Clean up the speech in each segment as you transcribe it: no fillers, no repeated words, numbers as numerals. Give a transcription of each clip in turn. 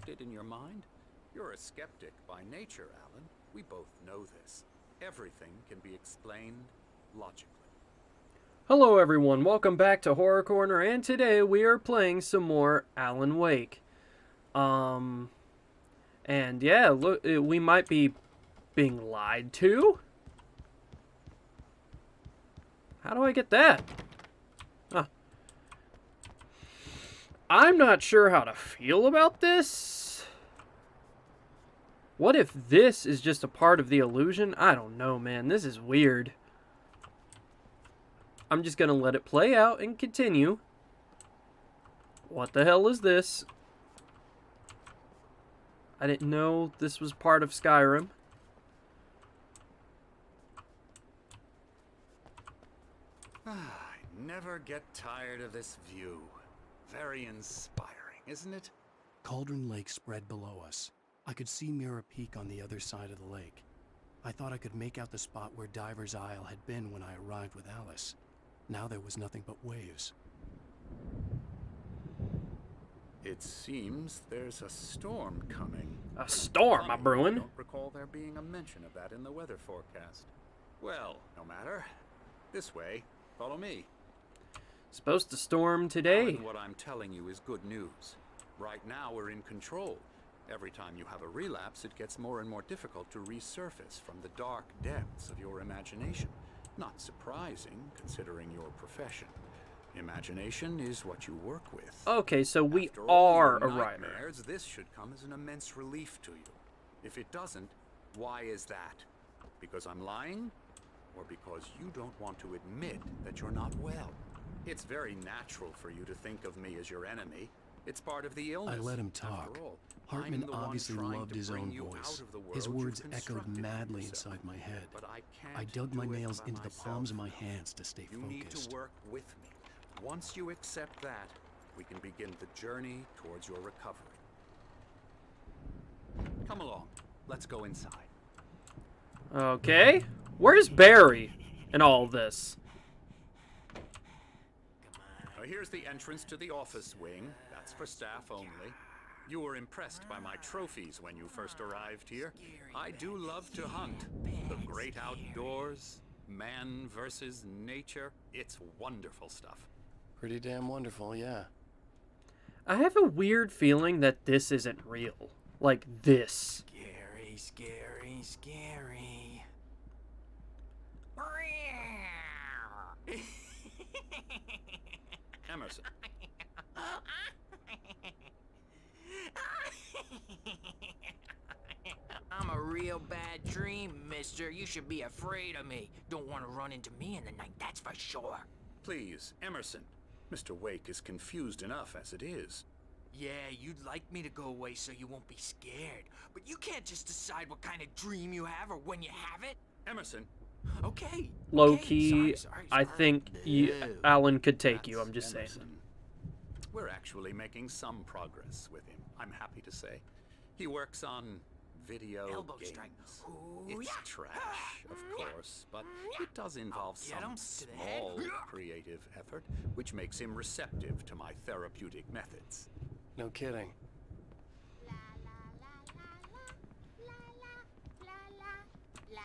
constructed in your mind? You're a skeptic by nature, Alan. We both know this. Everything can be explained logically. Hello everyone, welcome back to Horror Corner, and today we are playing some more Alan Wake. And yeah, look, we might be being lied to? How do I get that? Huh. I'm not sure how to feel about this. What if this is just a part of the illusion? I don't know, man. This is weird. I'm just gonna let it play out and continue. What the hell is this? I didn't know this was part of Skyrim. I never get tired of this view. Very inspiring, isn't it? Cauldron Lake spread below us. I could see Mirror Peak on the other side of the lake. I thought I could make out the spot where Diver's Isle had been when I arrived with Alice. Now there was nothing but waves. It seems there's a storm coming. A storm, Funny, a brewing. I don't recall there being a mention of that in the weather forecast. Well, no matter. This way. Follow me. Supposed to storm today. Alan, what I'm telling you is good news. Right now we're in control. Every time you have a relapse, it gets more and more difficult to resurface from the dark depths of your imagination. Not surprising, considering your profession. Imagination is what you work with. Okay, so we After all are your a writer. nightmares, this should come as an immense relief to you. If it doesn't, why is that? Because I'm lying? Or because you don't want to admit that you're not well? It's very natural for you to think of me as your enemy. It's part of the illness. I let him talk. After all, Hartman I'm the one obviously trying loved to his bring own you voice. out of the world His you've words echoed constructed madly for yourself. inside my head. But I can't dug my do it nails by into the myself. palms of my hands to stay You need focused. to work with me. Once you accept that, we can begin the journey towards your recovery. Come along. Let's go inside. Okay. Where's Barry in all this? Now here's the entrance to the office wing. That's for staff only. You were impressed by my trophies when you first arrived here. I do love to hunt. The great outdoors, man versus nature. It's wonderful stuff. Pretty damn wonderful, yeah. I have a weird feeling that this isn't real. Like this. Scary, scary, scary. Emerson. I'm a real bad dream, mister. You should be afraid of me. Don't want to run into me in the night, that's for sure. Please, Emerson. Mr. Wake is confused enough as it is. Yeah, you'd like me to go away so you won't be scared. But you can't just decide what kind of dream you have or when you have it. Emerson. Okay. Low okay, key, sorry. I think Alan could take you, I'm just saying. Emerson. We're actually making some progress with him, I'm happy to say. He works on video Elbow games. strike. Ooh, It's yeah. trash, of course, but it does involve Get him some to the head. small creative effort, which makes him receptive to my therapeutic methods. No kidding.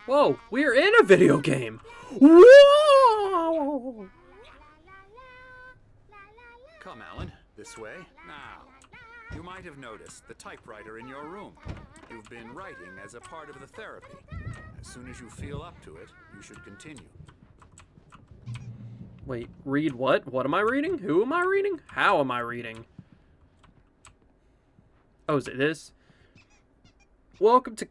Whoa, we're in a video game. Whoa! Come, Alan, this way. Now, you might have noticed the typewriter in your room. You've been writing as a part of the therapy. As soon as you feel up to it, you should continue. Wait, read what? What am I reading? Who am I reading? How am I reading? Oh, is it this? Welcome to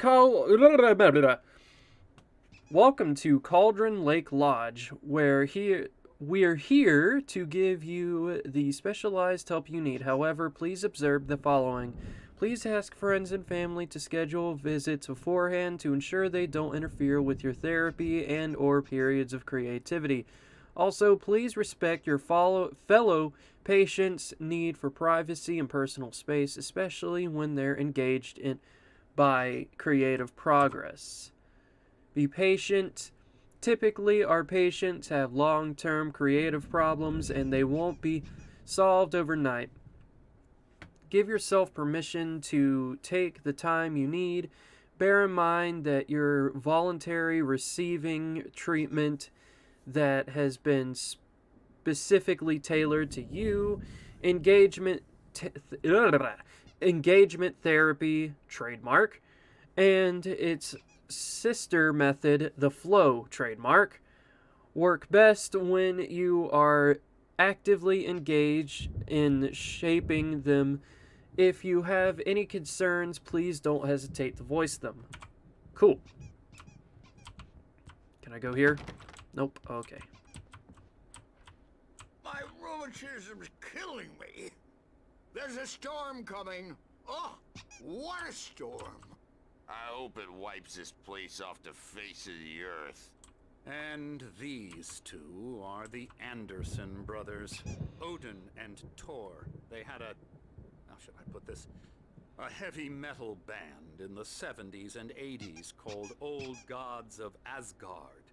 Welcome to Cauldron Lake Lodge, where we're here to give you the specialized help you need. However, please observe the following. Please ask friends and family to schedule visits beforehand to ensure they don't interfere with your therapy and or periods of creativity. Also, please respect your fellow patients' need for privacy and personal space, especially when they're engaged in by creative progress. Be patient. Typically, our patients have long-term creative problems and they won't be solved overnight. give yourself permission to take the time you need. Bear in mind that you're voluntary receiving treatment that has been specifically tailored to you. Engagement engagement therapy, trademark, and its sister method, the flow, trademark, work best when you are actively engaged in shaping them. If you have any concerns, please don't hesitate to voice them. Cool. Can I go here? Nope. Okay. My rheumatism's killing me. There's a storm coming. Oh, what a storm. I hope it wipes this place off the face of the earth. And these two are the Anderson brothers, Odin and Thor. They had a, how should I put this? A heavy metal band in the 70s and 80s called Old Gods of Asgard.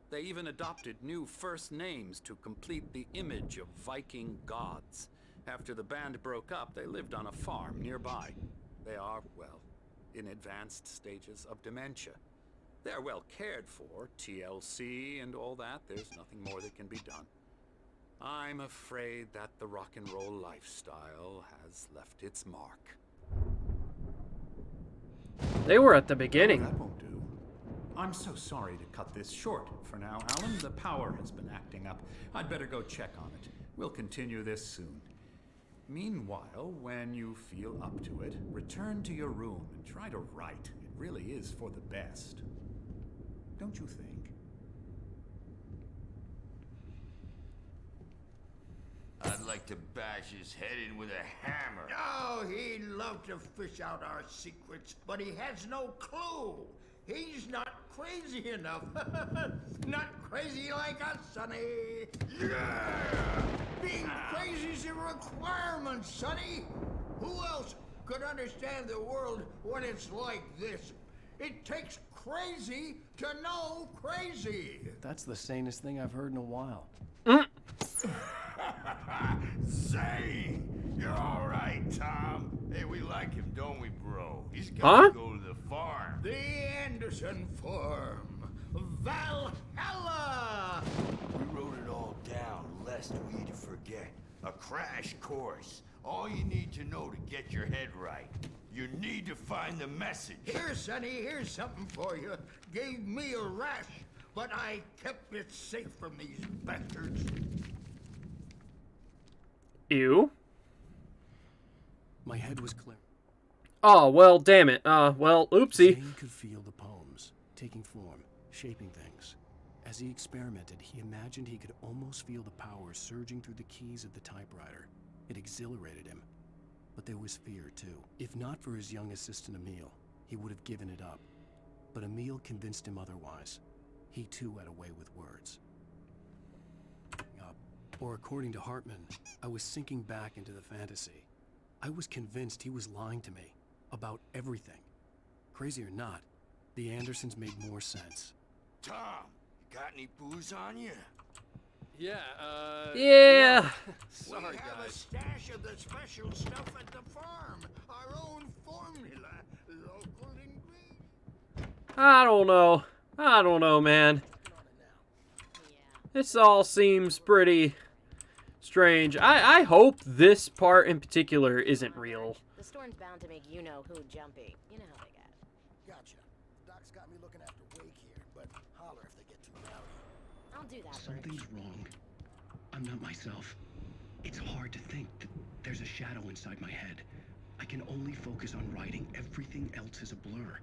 They even adopted new first names to complete the image of Viking gods. After the band broke up, they lived on a farm nearby. They are, well, in advanced stages of dementia. They're well cared for, TLC and all that. There's nothing more that can be done. I'm afraid that the rock and roll lifestyle has left its mark. They were at the beginning. That won't do. I'm so sorry to cut this short for now, Alan. The power has been acting up. I'd better go check on it. We'll continue this soon. Meanwhile, when you feel up to it, return to your room and try to write. It really is for the best. Don't you think? I'd like to bash his head in with a hammer. Oh, he'd love to fish out our secrets, but he has no clue. He's not crazy enough. Not crazy like us, Sonny. Yeah! Being crazy's a requirement, Sonny. Who else could understand the world when it's like this? It takes crazy to know crazy. That's the sanest thing I've heard in a while. Say, you're all right, Tom. Hey, we like him, don't we, bro? He's got to go to the farm. The Anderson Farm. Valhalla! We wrote it all down, lest we'd forget. A crash course. All you need to know to get your head right. You need to find the message. Here, Sonny, here's something for you. Gave me a rash, but I kept it safe from these bastards. Ew. My head was clear. Oh, well, damn it. Well, oopsie. Zane could feel the poems, taking form, shaping things. As he experimented, he imagined he could almost feel the power surging through the keys of the typewriter. It exhilarated him. But there was fear, too. If not for his young assistant Emil, he would have given it up. But Emil convinced him otherwise. He, too, had a way with words. Or according to Hartman, I was sinking back into the fantasy. I was convinced he was lying to me about everything. Crazy or not, the Andersons made more sense. Tom, you got any booze on you? Yeah. We have a stash of the special stuff at the farm. Our own formula. Local ingredients. I don't know, man. This all seems pretty strange. I hope this part in particular isn't real. The storm's bound to make you-know-who jumpy. You know how they get. Gotcha. Doc's got me looking after Wake here, but holler if they get too rowdy. I'll do that, Birch. Something's wrong. I'm not myself. It's hard to think that there's a shadow inside my head. I can only focus on writing. Everything else is a blur.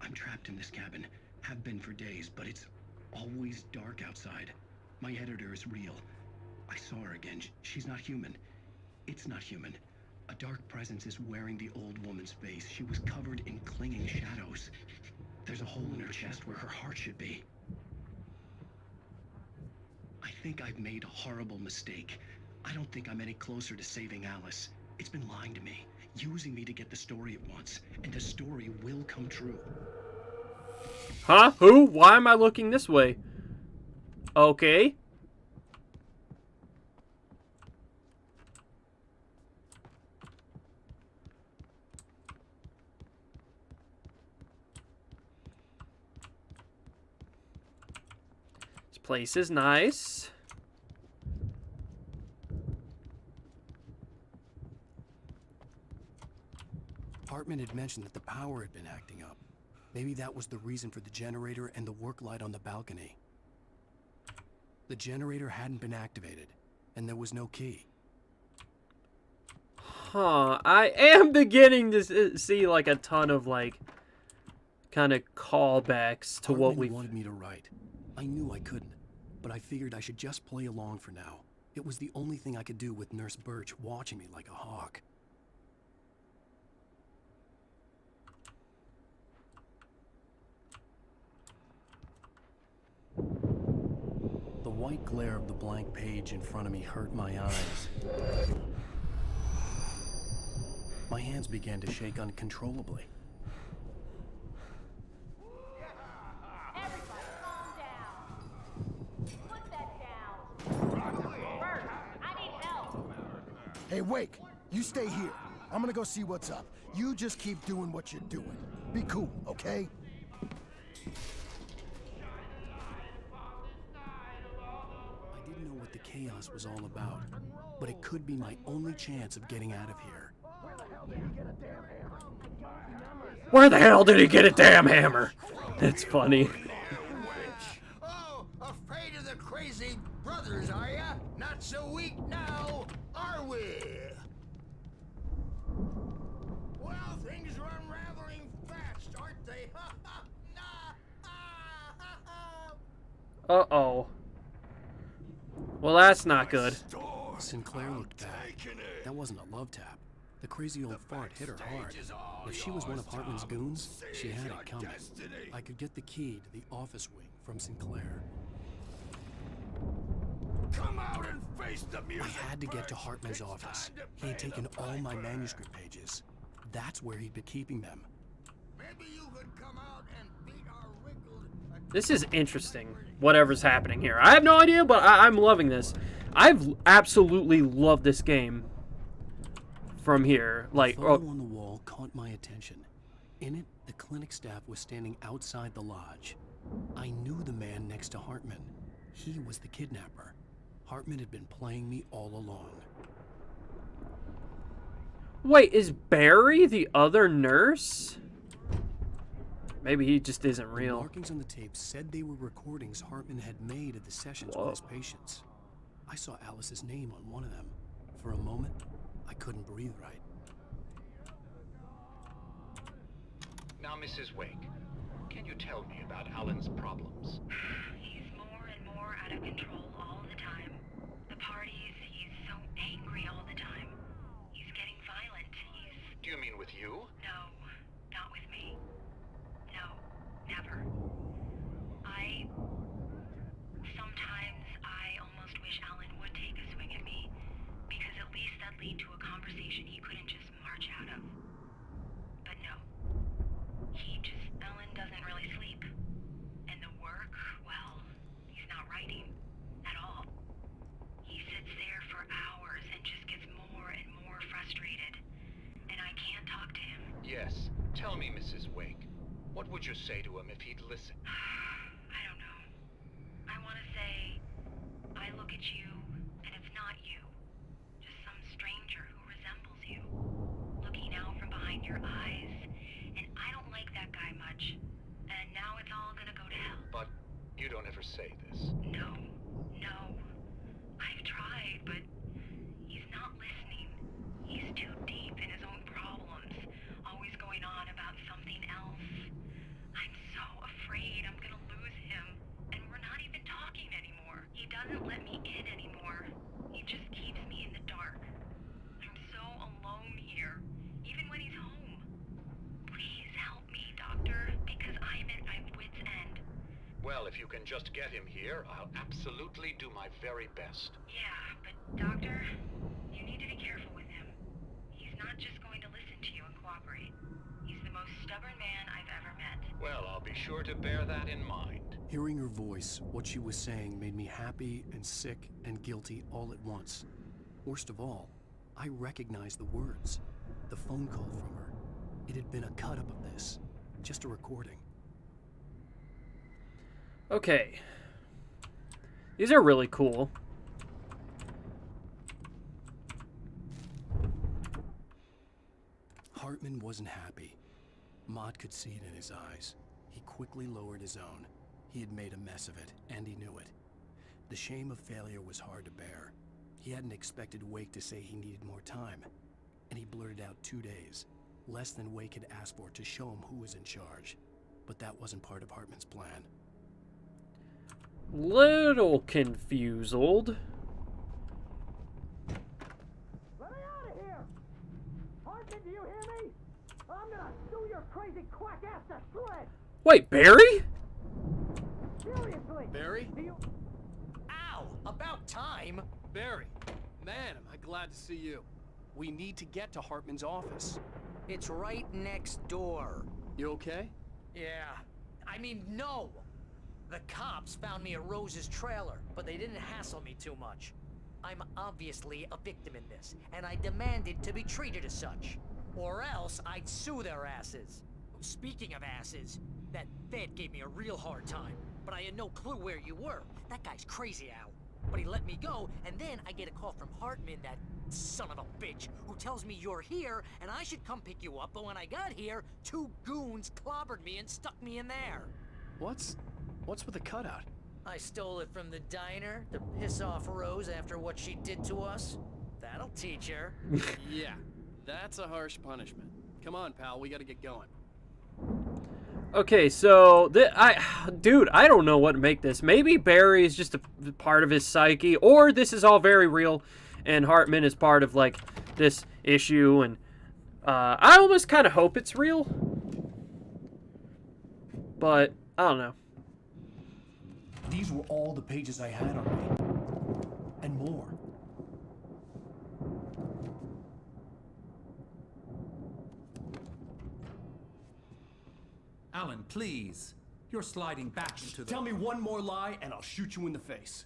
I'm trapped in this cabin. Have been for days, but it's always dark outside. My editor is real. I saw her again. She's not human. It's not human. A dark presence is wearing the old woman's face. She was covered in clinging shadows. There's a hole in her chest where her heart should be. I think I've made a horrible mistake. I don't think I'm any closer to saving Alice. It's been lying to me, using me to get the story it wants, and the story will come true. Huh? Who? Why am I looking this way? Okay. Place is nice. Hartman had mentioned that the power had been acting up. Maybe that was the reason for the generator and the work light on the balcony. The generator hadn't been activated, and there was no key. Huh. I am beginning to see like a ton of like kind of callbacks to what Hartman we wanted me to write. I knew I couldn't, but I figured I should just play along for now. It was the only thing I could do with Nurse Birch watching me like a hawk. The white glare of the blank page in front of me hurt my eyes. My hands began to shake uncontrollably. Everybody, calm down. Put that down. Bert, I need help. Hey, Wake, you stay here. I'm gonna go see what's up. You just keep doing what you're doing. Be cool, okay? I didn't know what the chaos was all about, but it could be my only chance of getting out of here. Where the hell did he get a damn hammer? That's funny. Oh, afraid of the crazy brothers, are ya? Not so weak now, are we? Well, things are unraveling fast, aren't they? Uh-oh. Well, that's not good. Sinclair looked back. That wasn't a love tap. The crazy old fart hit her hard. If she was one of Hartman's goons, she had it coming. I could get the key to the office wing from Sinclair. Come out and face the music. I had to get to Hartman's office. He had taken all my manuscript pages. That's where he'd been keeping them. Maybe you could come out and beat our wrinkled... This is interesting, whatever's happening here. I have no idea, but I'm loving this. I've absolutely loved this game from here. Like, The photo on the wall caught my attention. In it, the clinic staff was standing outside the lodge. I knew the man next to Hartman. He was the kidnapper. Hartman had been playing me all along. wait, is Barry the other nurse? Maybe he just isn't The real. markings on the tape said they were recordings Hartman had made of the sessions with his patients. I saw Alice's name on one of them. For a moment, I couldn't breathe right. Now, Mrs. Wake, can you tell me about Alan's problems? He's more and more out of control all the time. The parties, he's so angry all the time. He's getting violent. Do you mean with you? No, not with me. No, never. Sometimes I almost wish Alan would take a swing at me, because at least that'd lead to a conversation he couldn't just march out of. But no. Alan doesn't really sleep. And the work, well, he's not writing at all. He sits there for hours and just gets more and more frustrated. And I can't talk to him. Yes. Tell me, Mrs. Wake, what would you say to him if he'd listen? I don't know. I want to say, I look at you, and it's not you. Just some stranger who resembles you. Looking out from behind your eyes. And I don't like that guy much. And now it's all gonna go to hell. But you don't ever say this. No. I've tried, but he's not listening. He's too deep in his own problems. Always going on about something else. I'm so afraid I'm gonna lose him. And we're not even talking anymore. He doesn't let me in anymore. He just keeps me in the dark. I'm so alone here, even when he's home. Please help me, Doctor, because I'm at my wit's end. Well, if you can just get him here, I'll absolutely do my very best. Yeah, but Doctor, you need to be careful with him. He's not just going to listen to you and cooperate. He's the most stubborn man I've ever met. Well, I'll be sure to bear that in mind. Hearing her voice, what she was saying made me happy and sick and guilty all at once. Worst of all, I recognized the words. The phone call from her. It had been a cut-up of this. Just a recording. Okay. These are really cool. Hartman wasn't happy. Maude could see it in his eyes. He quickly lowered his own. He had made a mess of it, and he knew it. The shame of failure was hard to bear. He hadn't expected Wake to say he needed more time, and he blurted out 2 days, less than Wake had asked for, to show him who was in charge. But that wasn't part of Hartman's plan. Little confused. Let me out of here! Hartman, do you hear me? I'm gonna sue your crazy quack ass to shreds! Wait, Barry? Seriously! Barry? Do you... Ow! About time! Barry, man, am I glad to see you. We need to get to Hartman's office. It's right next door. You okay? Yeah. I mean, no! The cops found me at Rose's trailer, but they didn't hassle me too much. I'm obviously a victim in this, and I demanded to be treated as such. Or else I'd sue their asses. Speaking of asses, that Fed gave me a real hard time, but I had no clue where you were. That guy's crazy, Al. But he let me go, and then I get a call from Hartman, that son of a bitch, who tells me you're here, and I should come pick you up, but when I got here, 2 goons clobbered me and stuck me in there. What's with the cutout? I stole it from the diner to piss off Rose after what she did to us. That'll teach her. Yeah, that's a harsh punishment. Come on, pal, we gotta get going. Okay, so dude, I don't know what to make this. Maybe Barry is just a part of his psyche, or this is all very real, and Hartman is part of like this issue, and I almost kind of hope it's real, but I don't know. These were all the pages I had on me. And more. Alan, please. You're sliding back into the... Tell me one more lie and I'll shoot you in the face.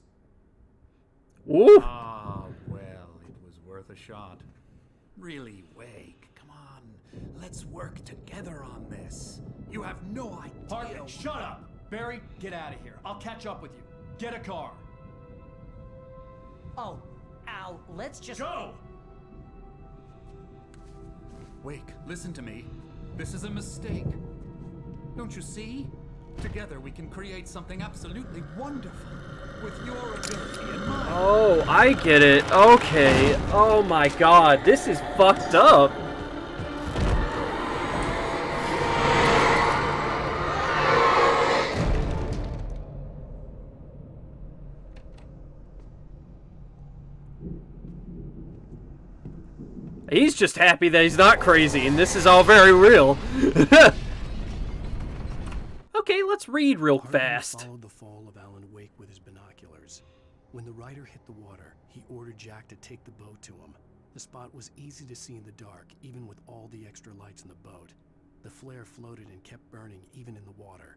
Ooh. Ah, well, it was worth a shot. Really, Wake, come on. Let's work together on this. You have no idea... Hartman, shut up! Barry, get out of here. I'll catch up with you. Get a car. Oh, Al, let's just... Go! Wake, listen to me. This is a mistake. Don't you see? Together we can create something absolutely wonderful. With your ability in mind. Oh, I get it. Okay. Oh my god, this is fucked up. He's just happy that he's not crazy, and this is all very real. Okay, let's read real fast. Followed the fall of Alan Wake with his binoculars. When the rider hit the water, he ordered Jack to take the boat to him. The spot was easy to see in the dark, even with all the extra lights in the boat. The flare floated and kept burning even in the water.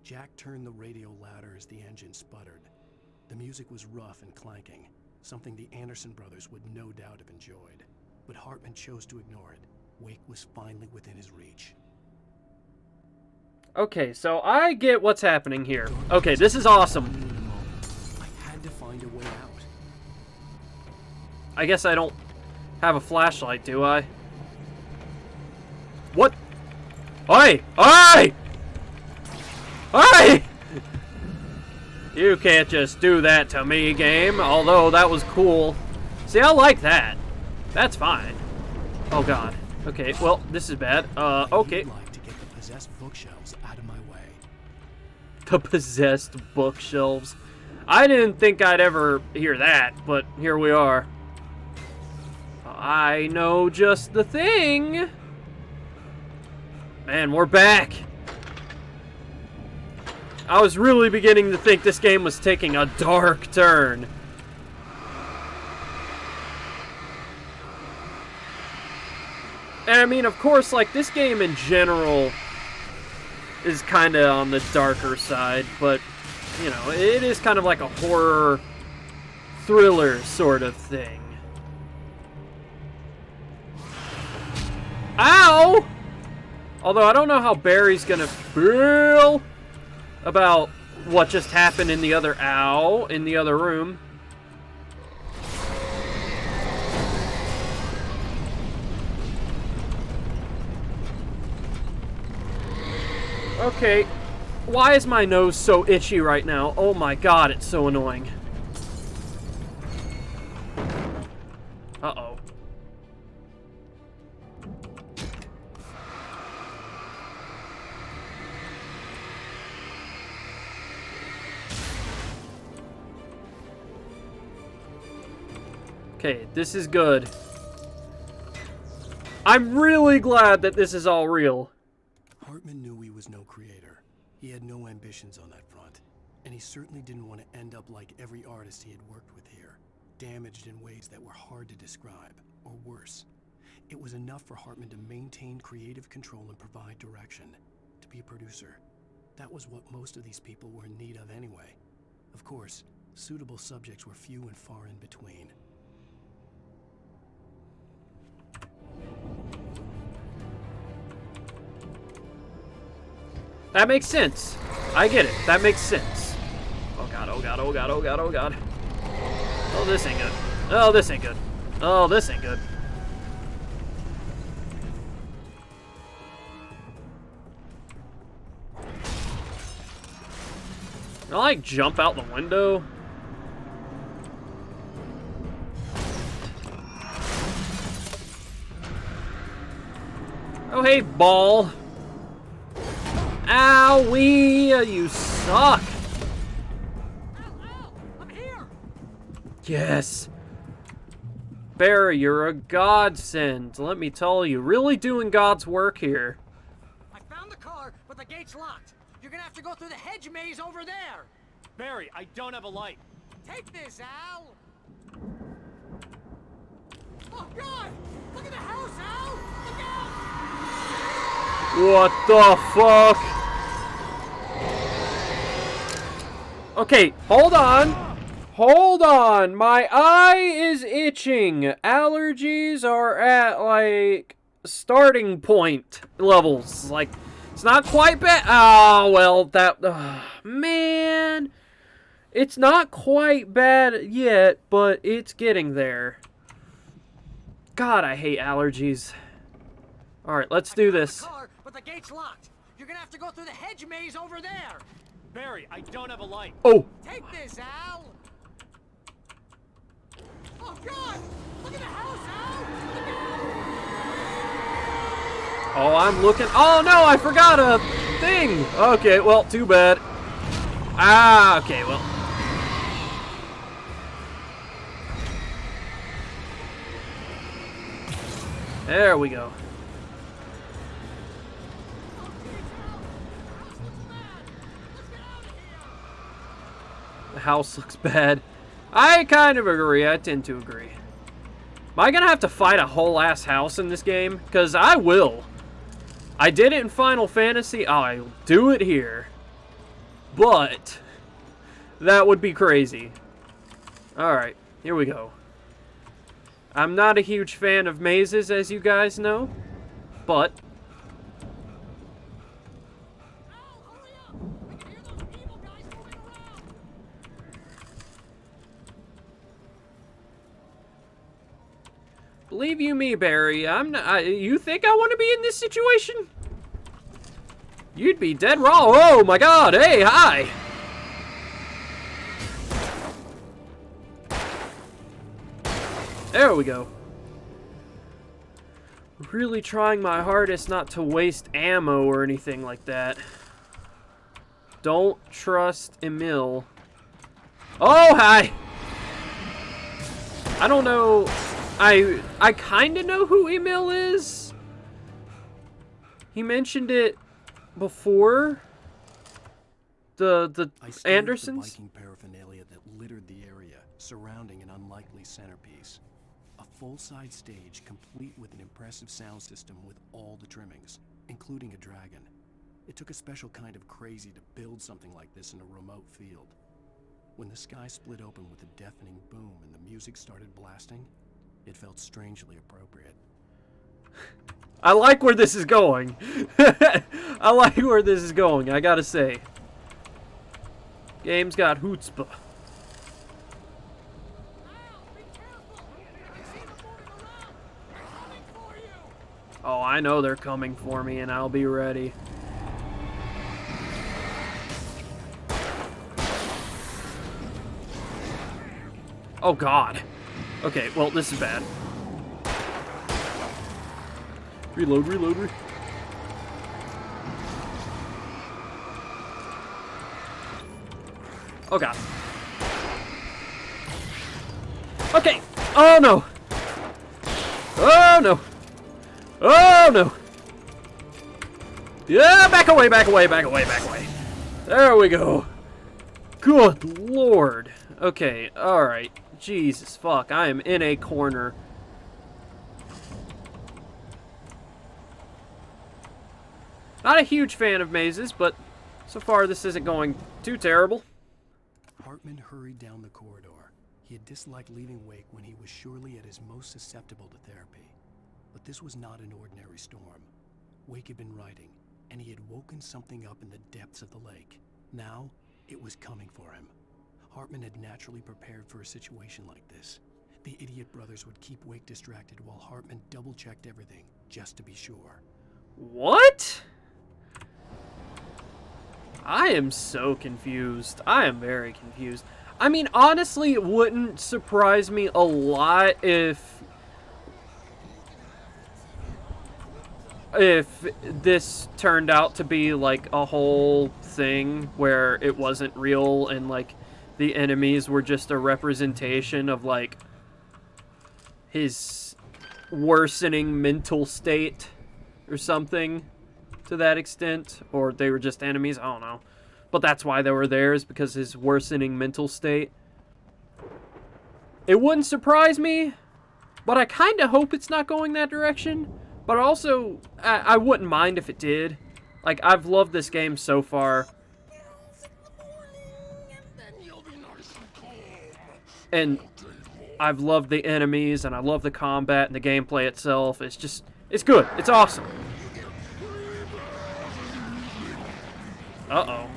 Jack turned the radio louder as the engine sputtered. The music was rough and clanking, something the Anderson brothers would no doubt have enjoyed. But Hartman chose to ignore it. Wake was finally within his reach. Okay, so I get what's happening here. Okay, this is awesome. I had to find a way out. I guess I don't have a flashlight, do I? What? Oi! Oi! Oi! You can't just do that to me, game. Although that was cool. See, I like that. That's fine. Oh god. Okay, well, this is bad. Okay. I'd like to get the possessed bookshelves out of my way. The possessed bookshelves. I didn't think I'd ever hear that, but here we are. I know just the thing. Man, we're back. I was really beginning to think this game was taking a dark turn. And I mean, of course, like, this game in general is kind of on the darker side, but, you know, it is kind of like a horror thriller sort of thing. Ow! Although I don't know how Barry's gonna feel about what just happened in the other in the other room. Okay, why is my nose so itchy right now? Oh my god, it's so annoying. Uh-oh. Okay, this is good. I'm really glad that this is all real. Hartman knew he was no creator. He had no ambitions on that front. And he certainly didn't want to end up like every artist he had worked with here, damaged in ways that were hard to describe, or worse. It was enough for Hartman to maintain creative control and provide direction, to be a producer. That was what most of these people were in need of anyway. Of course, suitable subjects were few and far in between. That makes sense. I get it. That makes sense. Oh god, oh god, oh god, oh god, oh god. Oh, this ain't good. Oh, this ain't good. Oh, this ain't good. Can I, like, jump out the window? Oh, hey, ball. Owie, you suck. Al, I'm here. Yes. Barry, you're a godsend. Let me tell you, really doing God's work here. I found the car, but the gate's locked. You're gonna have to go through the hedge maze over there. Barry, I don't have a light. Take this, Al. Oh God! Look at the house, Al. Look out! What the fuck? Okay, hold on. Hold on. My eye is itching. Allergies are at, like, starting point levels. Like, it's not quite bad. Oh, well, that... man. It's not quite bad yet, but it's getting there. God, I hate allergies. Alright, let's do this. The car, but the gate's locked. You're gonna have to go through the hedge maze over there. Barry, I don't have a light. Oh! Take this, Al. Oh God! Look at the house, Al. Look out! Oh, I'm looking. Oh no, I forgot a thing. Okay, well, too bad. Ah, okay, well. There we go. The house looks bad. I kind of agree. I tend to agree. Am I gonna have to fight a whole ass house in this game? Because I will. I did it in Final Fantasy. I'll do it here. But that would be crazy. Alright, here we go. I'm not a huge fan of mazes, as you guys know. But believe you me, Barry, I'm not... you think I want to be in this situation? You'd be dead wrong. Oh my god, hey, hi! There we go. Really trying my hardest not to waste ammo or anything like that. Don't trust Emil. Oh, hi! I don't know... I kind of know who Emil is. He mentioned it before. The Andersons. The Viking paraphernalia that littered the area surrounding an unlikely centerpiece. A full-size stage complete with an impressive sound system with all the trimmings, including a dragon. It took a special kind of crazy to build something like this in a remote field. When the sky split open with a deafening boom and the music started blasting, it felt strangely appropriate. I like where this is going. I like where this is going, I gotta say. Game's got chutzpah. Oh, I know they're coming for me, and I'll be ready. Oh, God. Okay, well, this is bad. Reload, reload, reload. Oh, God. Okay. Oh, no. Oh, no. Oh, no. Yeah, back away, back away, back away, back away. There we go. Good Lord. Okay, alright. Jesus, fuck. I am in a corner. Not a huge fan of mazes, but so far this isn't going too terrible. Hartman hurried down the corridor. He had disliked leaving Wake when he was surely at his most susceptible to therapy. But this was not an ordinary storm. Wake had been writing, and he had woken something up in the depths of the lake. Now, it was coming for him. Hartman had naturally prepared for a situation like this. The idiot brothers would keep Wake distracted while Hartman double-checked everything, just to be sure. What? I am so confused. I am very confused. I mean, honestly, it wouldn't surprise me a lot if this turned out to be, like, a whole thing where it wasn't real and, like, the enemies were just a representation of, like, his worsening mental state or something to that extent. Or they were just enemies, I don't know. But that's why they were there, is because his worsening mental state. It wouldn't surprise me, but I kind of hope it's not going that direction. But also, I wouldn't mind if it did. Like, I've loved this game so far. And I've loved the enemies, and I love the combat and the gameplay itself. It's just, it's good. It's awesome. Uh-oh.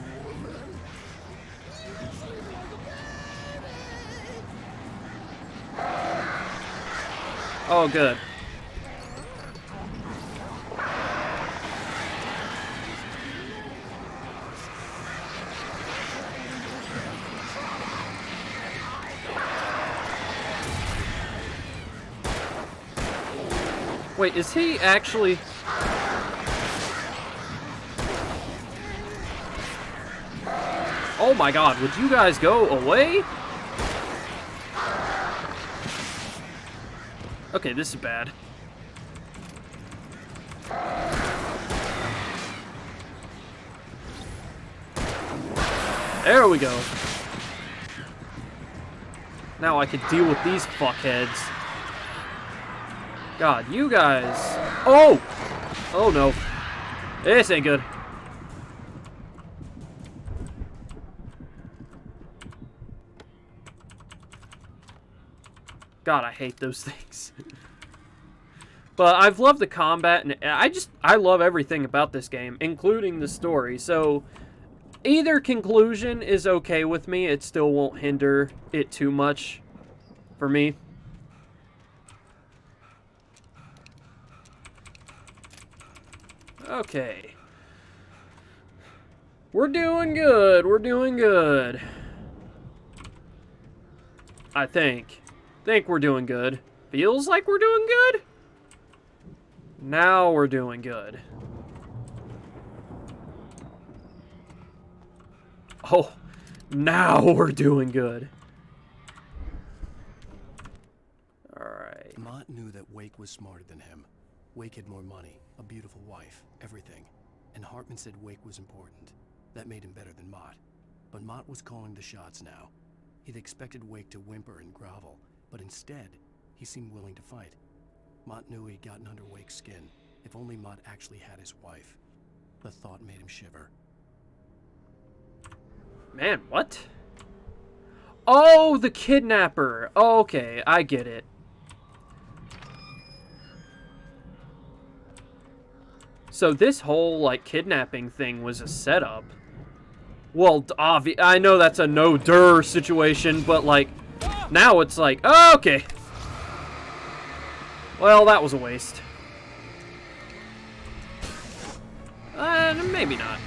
Oh, good. Wait, is he actually... Oh my god, would you guys go away? Okay, this is bad. There we go. Now I can deal with these fuckheads. God, you guys... Oh! Oh no. This ain't good. God, I hate those things. But I've loved the combat, and I love everything about this game, including the story. So, either conclusion is okay with me. It still won't hinder it too much for me. Okay. We're doing good. We're doing good. I think we're doing good. Feels like we're doing good. Now we're doing good. Oh, now we're doing good. Alright. Mott knew that Wake was smarter than him. Wake had more money, a beautiful wife, everything. And Hartman said Wake was important. That made him better than Mott. But Mott was calling the shots now. He'd expected Wake to whimper and grovel, but instead, he seemed willing to fight. Mott knew he'd gotten under Wake's skin. If only Mott actually had his wife. The thought made him shiver. Man, what? Oh, the kidnapper. Oh, okay, I get it. So this whole, like, kidnapping thing was a setup. Well, I know that's a no-dur situation, but, like, now it's like, oh, okay. Well, that was a waste. Maybe not.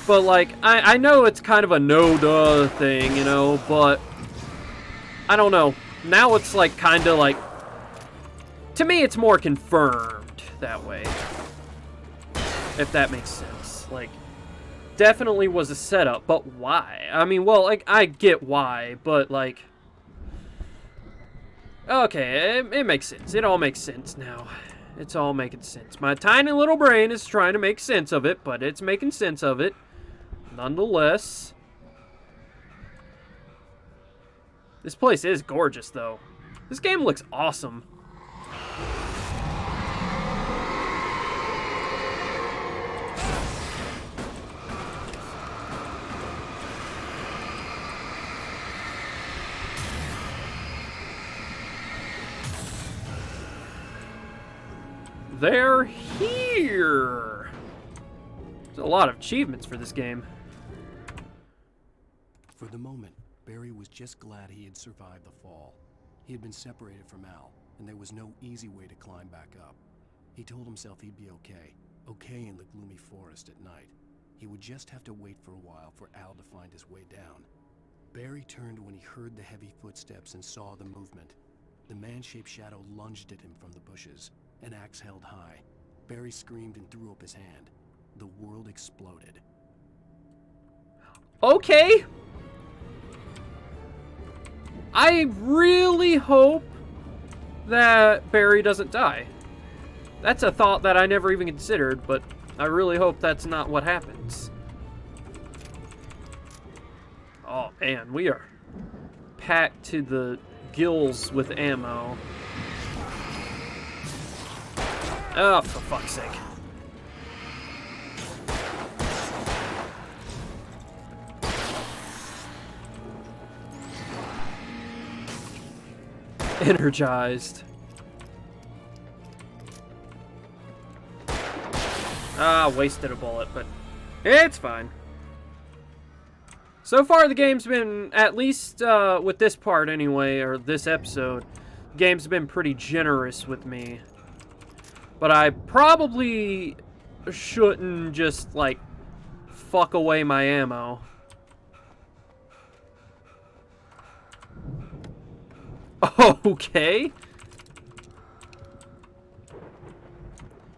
But, like, I know it's kind of a no-duh thing, you know, but I don't know. Now it's, like, kind of, like, to me, it's more confirmed that way. If that makes sense. Like, definitely was a setup, but why? I mean, well, like, I get why, but, like, okay, it makes sense. It all makes sense now. It's all making sense. My tiny little brain is trying to make sense of it, but it's making sense of it. Nonetheless. This place is gorgeous, though. This game looks awesome. They're here! There's a lot of achievements for this game. For the moment, Barry was just glad he had survived the fall. He had been separated from Al, and there was no easy way to climb back up. He told himself he'd be okay. Okay in the gloomy forest at night. He would just have to wait for a while for Al to find his way down. Barry turned when he heard the heavy footsteps and saw the movement. The man-shaped shadow lunged at him from the bushes, an axe held high. Barry screamed and threw up his hand. The world exploded. Okay! I really hope that Barry doesn't die. That's a thought that I never even considered, but I really hope that's not what happens. Oh man, we are packed to the gills with ammo. Oh, for fuck's sake. Energized. Ah, wasted a bullet, but it's fine. So far, the game's been, at least with this part anyway, or this episode, the game's been pretty generous with me. But I probably shouldn't just, like, fuck away my ammo. Okay.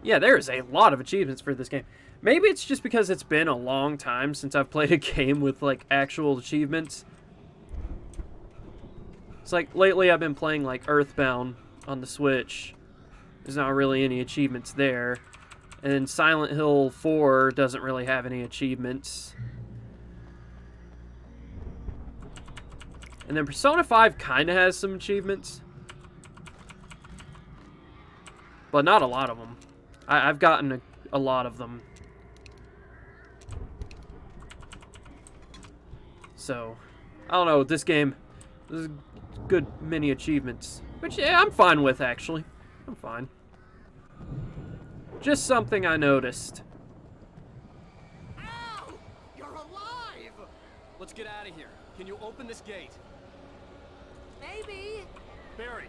Yeah, there's a lot of achievements for this game. Maybe it's just because it's been a long time since I've played a game with, like, actual achievements. It's like, lately I've been playing, like, Earthbound on the Switch. There's not really any achievements there. And then Silent Hill 4 doesn't really have any achievements. And then Persona 5 kind of has some achievements. But not a lot of them. I've gotten a lot of them. So, I don't know, this game, there's a good many achievements. Which, yeah, I'm fine with, actually. I'm fine. Just something I noticed. Al! You're alive! Let's get out of here. Can you open this gate? Maybe. Barry.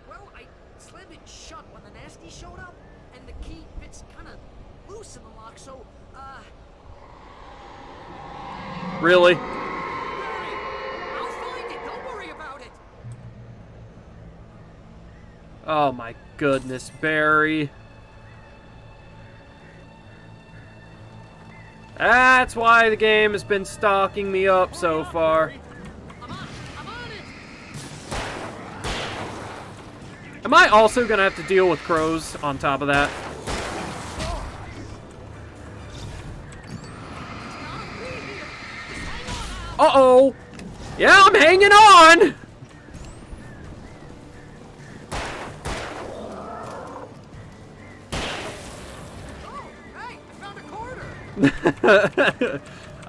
Well, I slammed it shut when the nasty showed up, and the key fits kind of loose in the lock, so, Really? Barry, I'll find it. Don't worry about it. Oh my goodness, Barry. That's why the game has been stalking me up so far. I'm on it. Am I also gonna have to deal with crows on top of that? Uh-oh! Yeah, I'm hanging on! Hey, I found a quarter.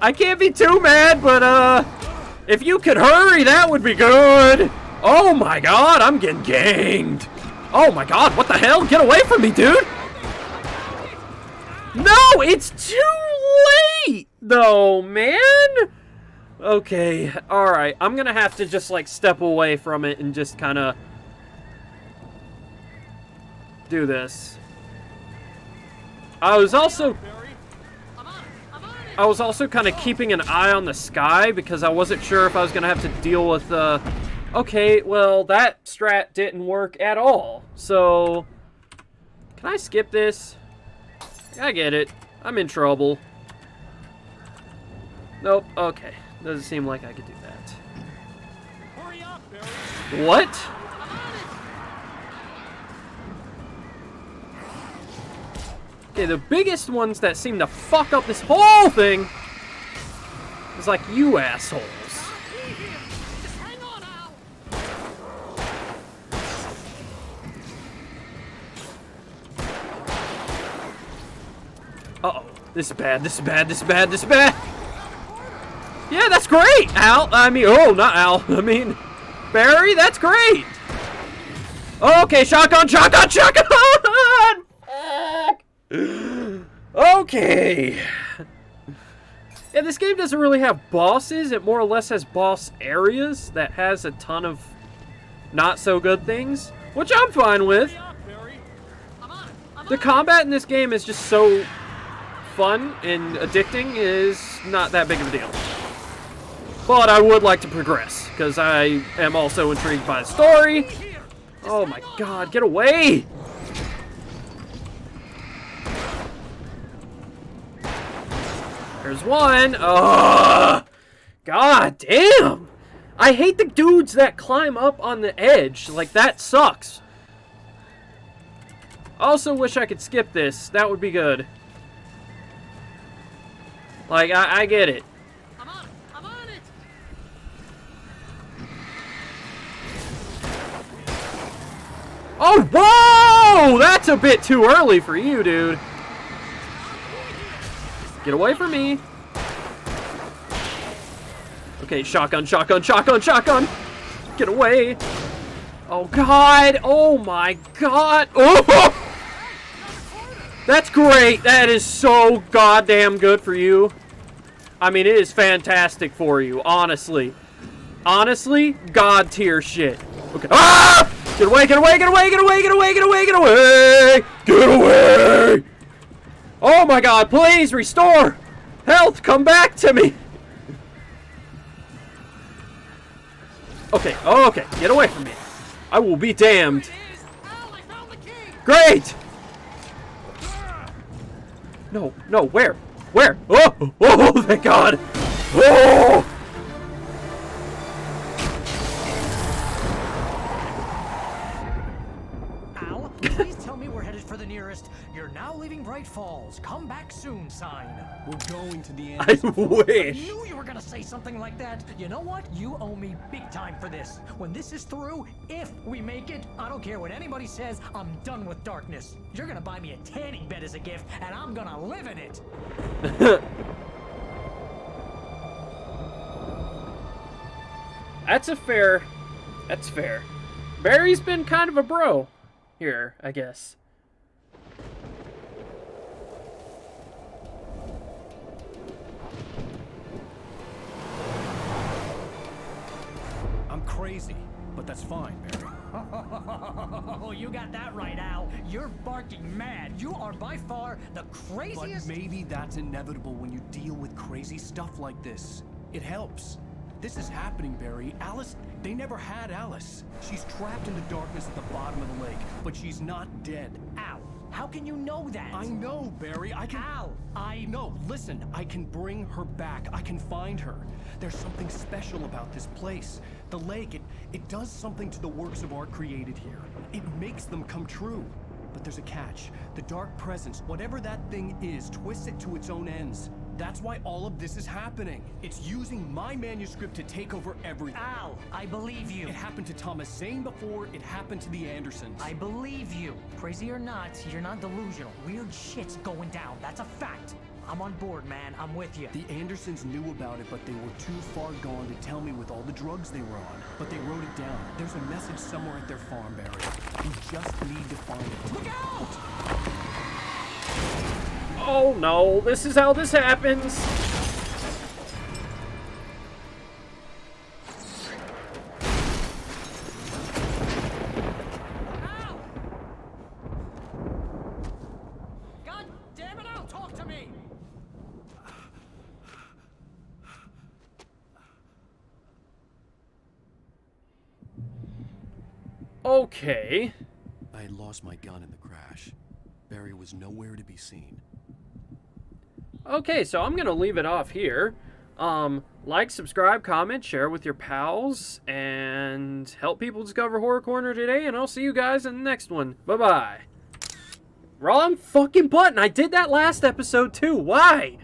I can't be too mad, but, if you could hurry, that would be good! Oh my god, I'm getting ganged! Oh my god, what the hell? Get away from me, dude! No, it's too late, though, man. Okay, alright. I'm gonna have to just, like, step away from it and just kind of do this. I was also kind of keeping an eye on the sky because I wasn't sure if I was gonna have to deal with, okay, well, that strat didn't work at all. So, can I skip this? I get it. I'm in trouble. Nope, okay. Doesn't seem like I could do that. Hurry up, Barry. What? Okay, the biggest ones that seem to fuck up this whole thing is like you assholes. Just hang on, Al. Uh-oh. This is bad, this is bad, this is bad, this is bad. Yeah, that's great, Al. I mean, oh, not Al. I mean, Barry, that's great. Okay, shotgun, shotgun, shotgun! Okay. Yeah, this game doesn't really have bosses. It more or less has boss areas that has a ton of not so good things, which I'm fine with. The combat in this game is just so fun and addicting, is not that big of a deal. But I would like to progress, because I am also intrigued by the story. Oh my god, get away! There's one. Ugh! God damn! I hate the dudes that climb up on the edge. Like, that sucks. Also wish I could skip this. That would be good. Like, I get it. I'm on it. Oh, whoa! That's a bit too early for you, dude. Get away from me. Okay, shotgun, shotgun, shotgun, shotgun. Get away. Oh, God. Oh, my God. Oh! That's great. That is so goddamn good for you. I mean, it is fantastic for you, honestly. Honestly, God tier shit. Okay. Ah! Get away, get away, get away, get away, get away, get away, get away! Get away! Oh my god, please restore! Health, come back to me! Okay, okay, get away from me. I will be damned. Great! No, no, where? Where? Oh, oh, thank God! Oh! Al, please tell me we're headed for the nearest "You're now leaving Bright Falls. Come back soon" sign. We're going to the I Anderson. I wish. knew you were gonna say something like that. You know what? You owe me big time for this. When this is through, if we make it, I don't care what anybody says, I'm done with darkness. You're gonna buy me a tanning bed as a gift, and I'm gonna live in it. That's fair. Barry's been kind of a bro here, I guess. I'm crazy, but that's fine, Barry. Oh, you got that right, Al. You're barking mad. You are by far the craziest. But maybe that's inevitable when you deal with crazy stuff like this. It helps. This is happening, Barry. Alice, they never had Alice. She's trapped in the darkness at the bottom of the lake, but she's not dead. Al, how can you know that? I know, Barry. I can... Al, No, listen. I can bring her back. I can find her. There's something special about this place. The lake, it does something to the works of art created here. It makes them come true. But there's a catch. The dark presence, whatever that thing is, twists it to its own ends. That's why all of this is happening. It's using my manuscript to take over everything. Al, I believe you. It happened to Thomas Zane before, it happened to the Andersons. I believe you. Crazy or not, you're not delusional. Weird shit's going down. That's a fact. I'm on board, man. I'm with you. The Andersons knew about it, but they were too far gone to tell me with all the drugs they were on. But they wrote it down. There's a message somewhere at their farm, Barry. We just need to find it. Look out! Oh no, this is how this happens. Al! God damn it, Al, talk to me! Okay. I had lost my gun in the crash. Barry was nowhere to be seen. Okay, so I'm gonna leave it off here. Like, subscribe, comment, share with your pals, and help people discover Horror Corner today, and I'll see you guys in the next one. Bye-bye. Wrong fucking button! I did that last episode too! Why?